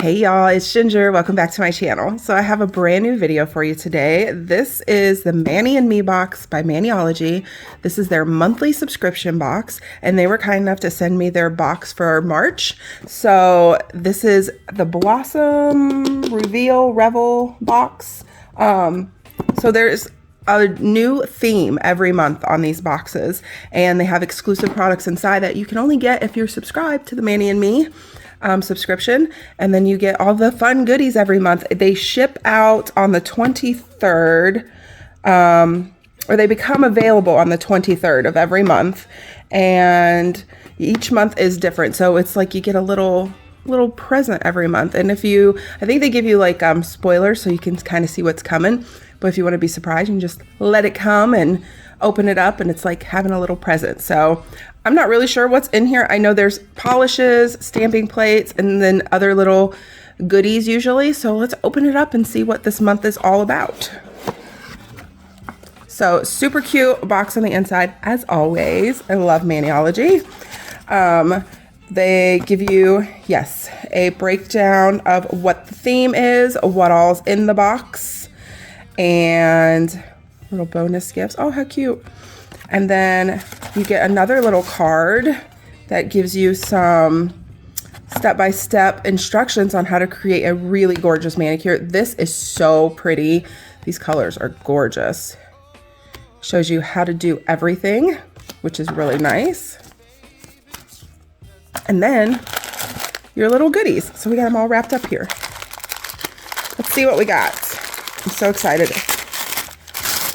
Hey y'all, it's Ginger. Welcome back to my channel. So I have a brand new video for you today. This is the ManixMe box by Maniology. This is their monthly subscription box, and they were kind enough to send me their box for March. So this is the Blossom Reveal Revel box. So there's a new theme every month on these boxes, and they have exclusive products inside that you can only get if you're subscribed to the ManixMe subscription, and then you get all the fun goodies every month. They ship out on the 23rd, or they become available on the 23rd of every month, and each month is different. So it's like you get a little present every month. And if you, I think they give you like spoilers so you can kind of see what's coming. But if you want to be surprised, you can just let it come and open it up, and it's like having a little present. So I'm not really sure what's in here. I know there's polishes, stamping plates, and then other little goodies usually. So let's open it up and see what this month is all about. So super cute box on the inside, as always. I love Maniology. They give you, yes, a breakdown of what the theme is, what all's in the box, and little bonus gifts. Oh, how cute. And then you get another little card that gives you some step-by-step instructions on how to create a really gorgeous manicure. This is so pretty. These colors are gorgeous. Shows you how to do everything, which is really nice. And then your little goodies. So we got them all wrapped up here. Let's see what we got. I'm so excited.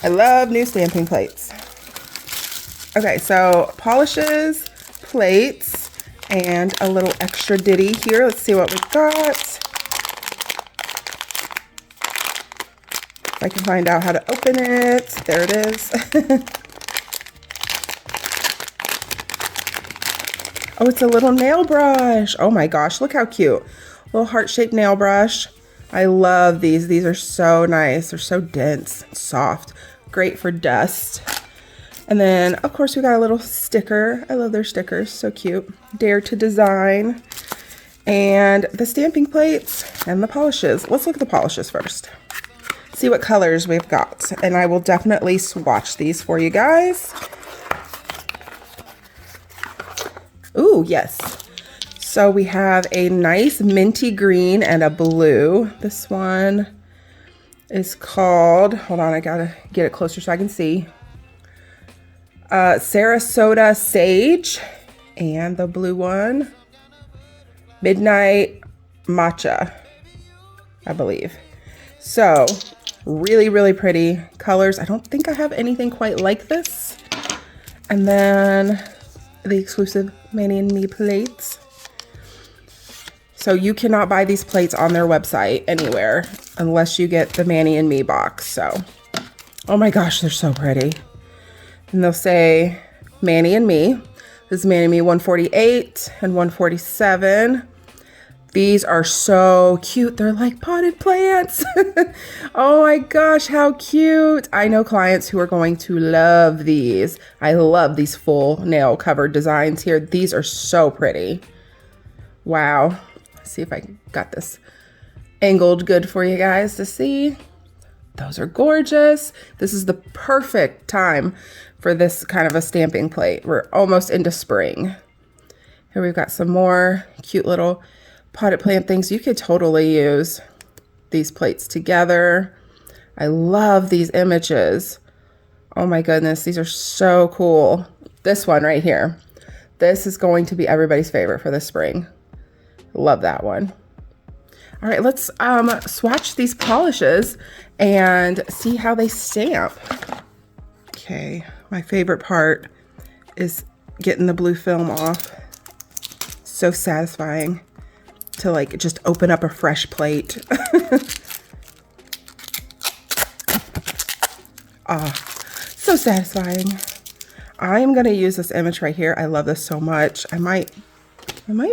I love new stamping plates. Okay, so polishes, plates, and a little extra ditty here. Let's see what we got. If I can find out how to open it. There it is. Oh, it's a little nail brush. Oh my gosh, look how cute. Little heart-shaped nail brush. I love these. These are so nice. They're so dense and soft. Great for dust. And then, of course, we got a little sticker. I love their stickers. So cute. Dare to Design. And the stamping plates and the polishes. Let's look at the polishes first. See what colors we've got. And I will definitely swatch these for you guys. Ooh, yes. So we have a nice minty green and a blue. This one is called, hold on, I gotta get it closer so I can see. Sarasota Sage, and the blue one, Midnight Matcha, I believe. So really, really pretty colors. I don't think I have anything quite like this. And then the exclusive ManixMe plates. So you cannot buy these plates on their website anywhere unless you get the ManixMe box. So, oh my gosh, they're so pretty. And they'll say ManixMe. This is ManixMe 148 and 147. These are so cute. They're like potted plants. Oh my gosh, how cute. I know clients who are going to love these. I love these full nail covered designs here. These are so pretty. Wow. Let's see if I got this angled good for you guys to see. Those are gorgeous. This is the perfect time for this kind of a stamping plate. We're almost into spring. Here we've got some more cute little potted plant things. You could totally use these plates together. I love these images. Oh my goodness, these are so cool. This one right here. This is going to be everybody's favorite for the spring. Love that one. All right, let's swatch these polishes and see how they stamp. Okay, my favorite part is getting the blue film off. So satisfying to like just open up a fresh plate. Ah, so satisfying. I am gonna use this image right here. I love this so much. I might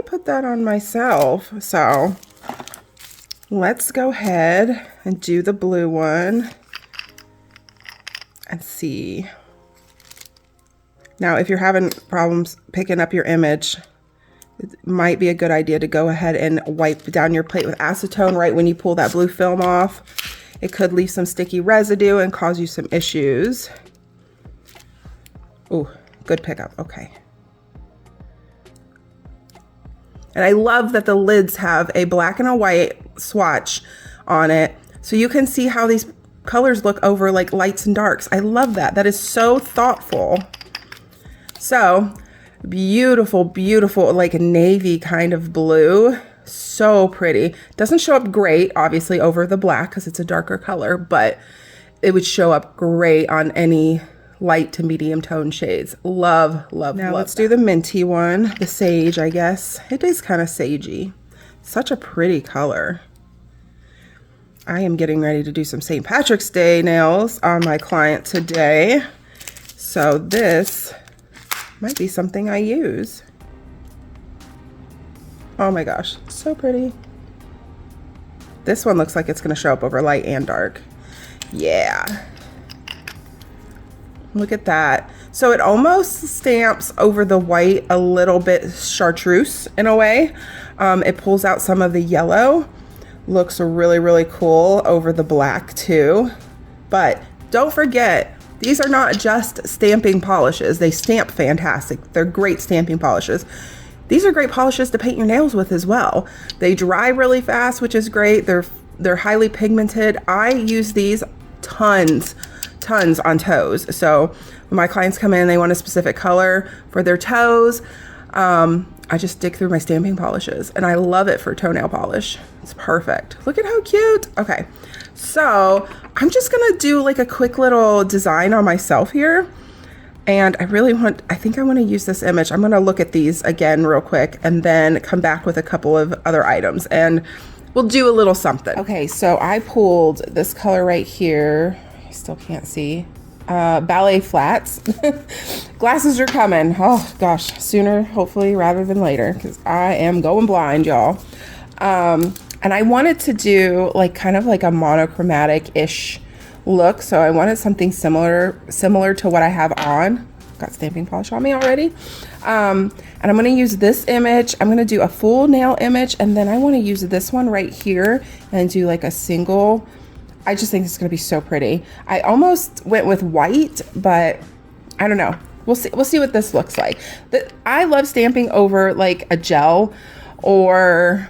put that on myself. So let's go ahead and do the blue one and see. Now, if you're having problems picking up your image, it might be a good idea to go ahead and wipe down your plate with acetone right when you pull that blue film off. It could leave some sticky residue and cause you some issues. Ooh, good pickup, okay. And I love that the lids have a black and a white swatch on it, so you can see how these colors look over like lights and darks. I love that. That is so thoughtful. So beautiful, beautiful, like a navy kind of blue. So pretty. Doesn't show up great, obviously, over the black because it's a darker color, but it would show up great on any light to medium tone shades. Love, love, now love. Let's do the minty one, the sage, I guess. It is kind of sagey. Such a pretty color. I am getting ready to do some St. Patrick's Day nails on my client today. So this might be something I use. Oh my gosh, so pretty. This one looks like it's gonna show up over light and dark. Yeah. Look at that. So it almost stamps over the white a little bit chartreuse in a way. It pulls out some of the yellow. Looks really, really cool over the black too. But don't forget, these are not just stamping polishes. They stamp fantastic. They're great stamping polishes. These are great polishes to paint your nails with as well. They dry really fast, which is great. They're highly pigmented. I use these tons on toes. So when my clients come in, they want a specific color for their toes. I just dig through my stamping polishes and I love it for toenail polish. It's perfect. Look at how cute. Okay, so I'm just gonna do like a quick little design on myself here. And I think I want to use this image. I'm going to look at these again real quick and then come back with a couple of other items and we'll do a little something. Okay, so I pulled this color right here. I still can't see. Ballet flats. Glasses are coming. Oh gosh, sooner hopefully rather than later because I am going blind, y'all. And I wanted to do like kind of like a monochromatic-ish look, so I wanted something similar to what I have on. Got stamping polish on me already. And I'm going to use this image. I'm going to do a full nail image, and then I want to use this one right here and do like a single. I just think it's going to be so pretty. I almost went with white, but I don't know. We'll see what this looks like. I love stamping over like a gel or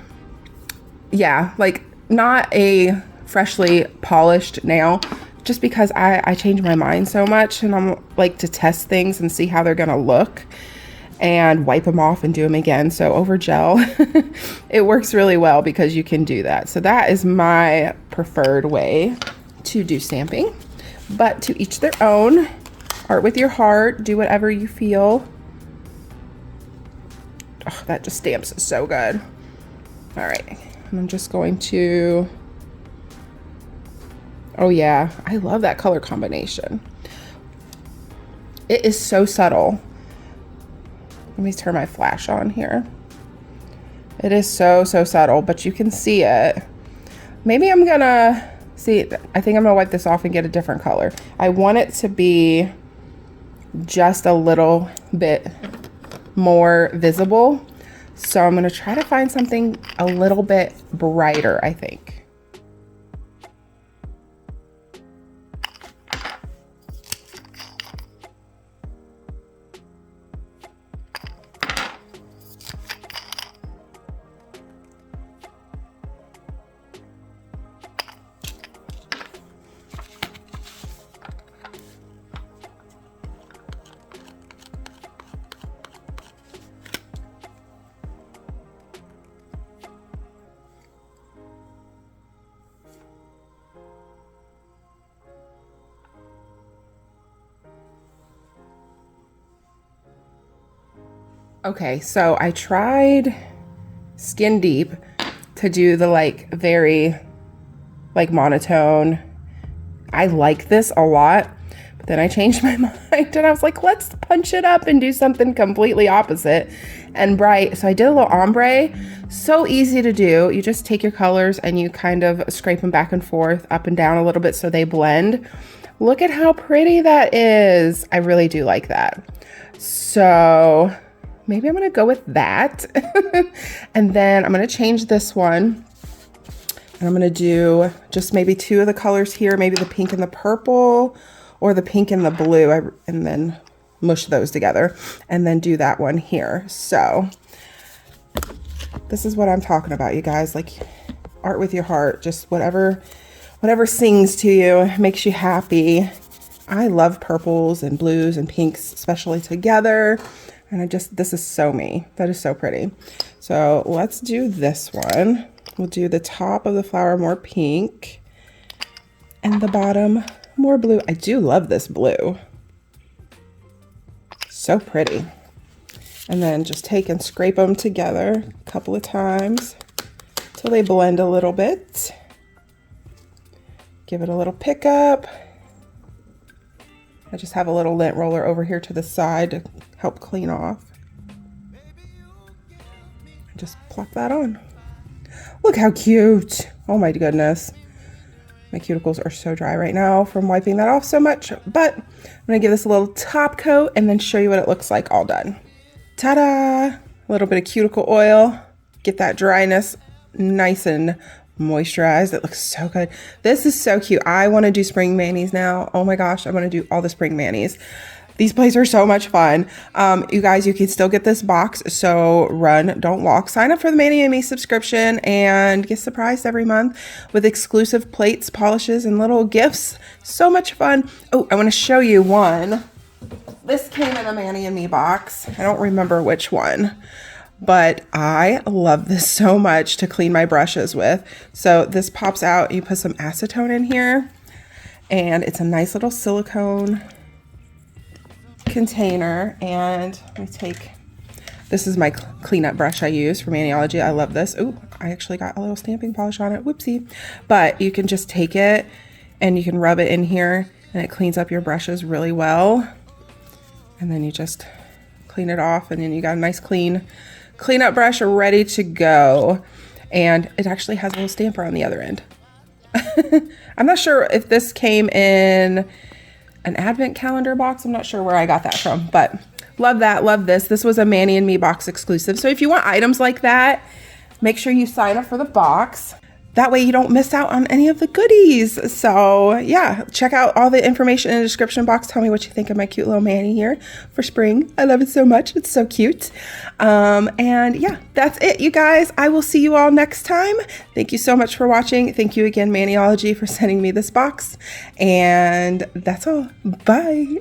yeah, like not a freshly polished nail, just because I change my mind so much and I'm like to test things and see how they're gonna look and wipe them off and do them again. So over gel, it works really well because you can do that. So that is my preferred way to do stamping, but to each their own. Art with your heart, do whatever you feel. Oh, that just stamps so good. All right, and I'm just going to, oh yeah, I love that color combination. It is so subtle. Let me turn my flash on here. It is so subtle, but you can see it. Maybe I'm gonna, see, I think I'm gonna wipe this off and get a different color. I want it to be just a little bit more visible. So I'm gonna try to find something a little bit brighter, I think. Okay, so I tried Skin Deep to do the like very like monotone. I like this a lot, but then I changed my mind and I was like, let's punch it up and do something completely opposite and bright. So I did a little ombre. So easy to do. You just take your colors and you kind of scrape them back and forth, up and down a little bit so they blend. Look at how pretty that is. I really do like that. So maybe I'm gonna go with that. And then I'm gonna change this one. And I'm gonna do just maybe 2 of the colors here, maybe the pink and the purple or the pink and the blue, and then mush those together and then do that one here. So this is what I'm talking about, you guys, like art with your heart, just whatever sings to you, makes you happy. I love purples and blues and pinks, especially together. And this is so me. That is so pretty. So let's do this one. We'll do the top of the flower more pink and the bottom more blue. I do love this blue. So pretty. And then just take and scrape them together a couple of times till they blend a little bit. Give it a little pick up. I just have a little lint roller over here to the side to help clean off. Just plop that on. Look how cute. Oh my goodness. My cuticles are so dry right now from wiping that off so much, but I'm gonna give this a little top coat and then show you what it looks like all done. Ta-da! A little bit of cuticle oil. Get that dryness nice and moisturized. It looks so good. This is so cute. I want to do spring manis now. Oh my gosh, I'm going to do all the spring manis. These plays are so much fun. You guys, you can still get this box. So run, don't walk. Sign up for the ManixMe subscription and get surprised every month with exclusive plates, polishes, and little gifts. So much fun. Oh, I want to show you one. This came in a ManixMe box. I don't remember which one, but I love this so much to clean my brushes with. So this pops out. You put some acetone in here, and it's a nice little silicone container. And let me take, this is my cleanup brush I use for Maniology. I love this. Oh, I actually got a little stamping polish on it. Whoopsie. But you can just take it and you can rub it in here and it cleans up your brushes really well. And then you just clean it off and then you got a nice cleanup brush ready to go. And it actually has a little stamper on the other end. I'm not sure if this came in an advent calendar box. I'm not sure where I got that from, but love that. Love this. This was a ManixMe box exclusive. So if you want items like that, make sure you sign up for the box. That way you don't miss out on any of the goodies. So yeah, check out all the information in the description box. Tell me what you think of my cute little Manny here for spring. I love it so much. It's so cute. And yeah, that's it, you guys. I will see you all next time. Thank you so much for watching. Thank you again, Maniology, for sending me this box. And that's all. Bye.